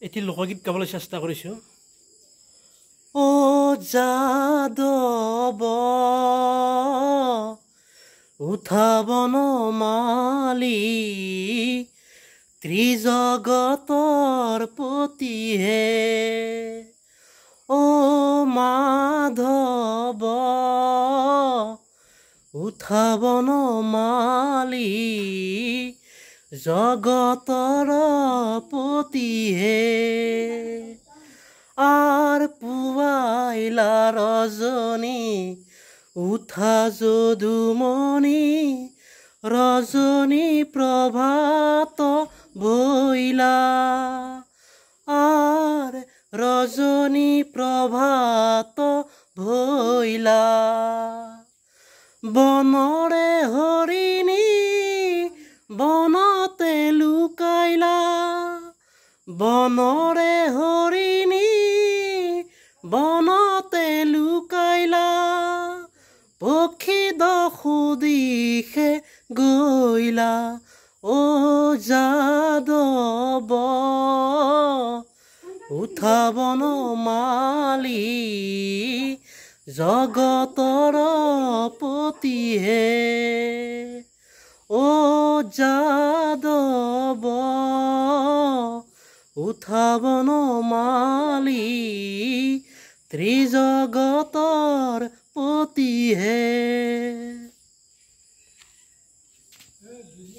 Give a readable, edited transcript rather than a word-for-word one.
এটি লোকগীত গাবলৈ চেষ্টা কৰিছোঁ। ও যাদৱ উঠাবন মালি ত্ৰিজগতৰ পতিহে ও মাধৱ উঠাবন মালি জগতৰ পতিহে আর পুয়াইলা রজনী উঠা যদুমণি রজনী প্রভাত বইলা আর রজনী প্রভাত ভইলা বনরে হরিণী বনতে লুকাইলা বনরে হরিণী বনতে লুকাইলা পক্ষী দসুদিশে গইলা ও যাদৱ উঠাবন মালি জগতৰ পতিহে ও যাদৱ উঠাবন মালি ত্ৰিজগতৰ পতিহে।